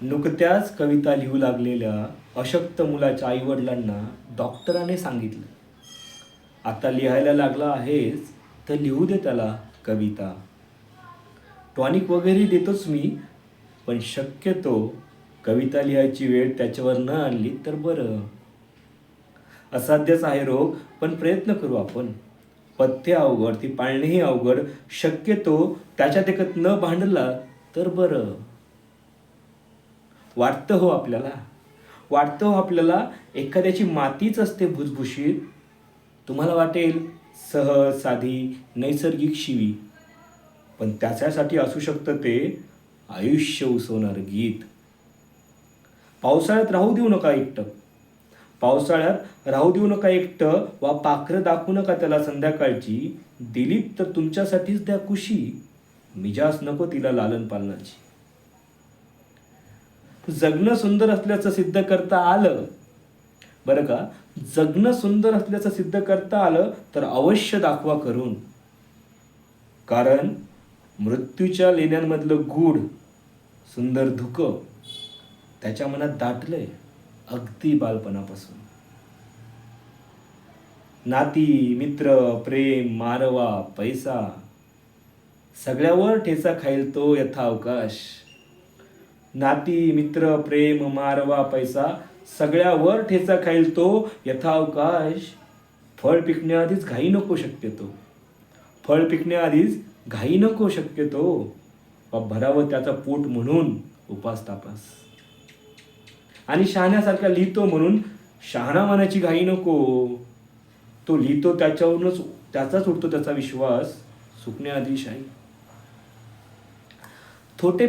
नुकत्याच कविता लिहू लागलेल्या अशक्त मुलाच्या आईवडिलांना डॉक्टराने सांगितलं, आता लिहायला लागला आहेस तर लिहू दे त्याला कविता. टॉनिक वगैरे देतोच मी, पण शक्यतो कविता लिहायची वेळ त्याच्यावर न आणली तर बरं. असाध्यच आहे रोग, पण प्रयत्न करू आपण. पथ्य अवघड, ती पाळणेही अवघड, शक्यतो त्याच्यात एकत न भांडला तर बरं. वाटतं हो आपल्याला एखाद्याची मातीच असते भुसभुशीत. तुम्हाला वाटेल सहज साधी नैसर्गिक शिवी, पण त्याच्यासाठी असू शकतं ते आयुष्य उसवणार गीत. पावसाळ्यात राहू देऊ नका एकटं, वा पाखरं दाखवू नका त्याला संध्याकाळची. दिलीत तर तुमच्यासाठीच द्या कुशी, मिजास नको तिला लालन पालनाची. जगणं सुंदर असल्याचं सिद्ध करता आलं बरं का, जगणं सुंदर असल्याचं सिद्ध करता आलं तर अवश्य दाखवा करून. कारण मृत्यूच्या लेण्यांमधलं गूढ सुंदर धुकं त्याच्या मनात दाटलंय अगदी बालपणापासून. नाती, मित्र, प्रेम, मारवा, पैसा सगळ्यावर ठेचा खाईल तो यथावकाश. नाती, मित्र, प्रेम, मारवा, पैसा सगळ्यावर ठेचा खाईल तो यथावकाश. फळ पिकण्याआधीच घाई नको शक्यतो, वा भरावं त्याचं पोट म्हणून उपास तापास. आणि शहाण्यासारखा लिहितो म्हणून शहाणा मानाची घाई नको. तो लिहितो त्याच्यावरूनच त्याचाच उठतो त्याचा विश्वास, सुकण्याआधी शाही. थोटे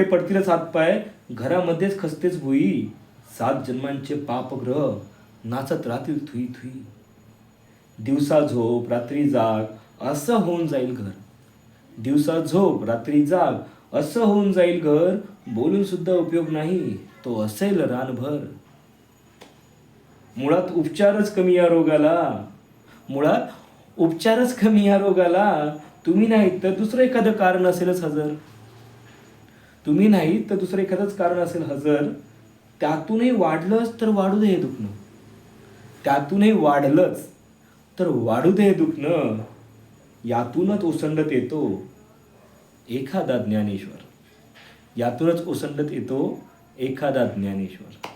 पडतीलच हातपाय, घरामध्येच खसतेच भुई. 7 जन्मांचे पापग्रह नाचत राहतील थुई थुई. दिवसा झोप रात्री जाग असं होऊन जाईल घर. बोलून सुद्धा उपयोग नाही, तो असेल रानभर. मुळात उपचारच कमी या रोगाला. तुम्ही नाहीत तर दुसरं एखादं कारण असेलच हजर. त्यातूनही वाढलंच तर वाढू दे हे दुखणं. यातूनच ओसंडत येतो एखादा ज्ञानेश्वर.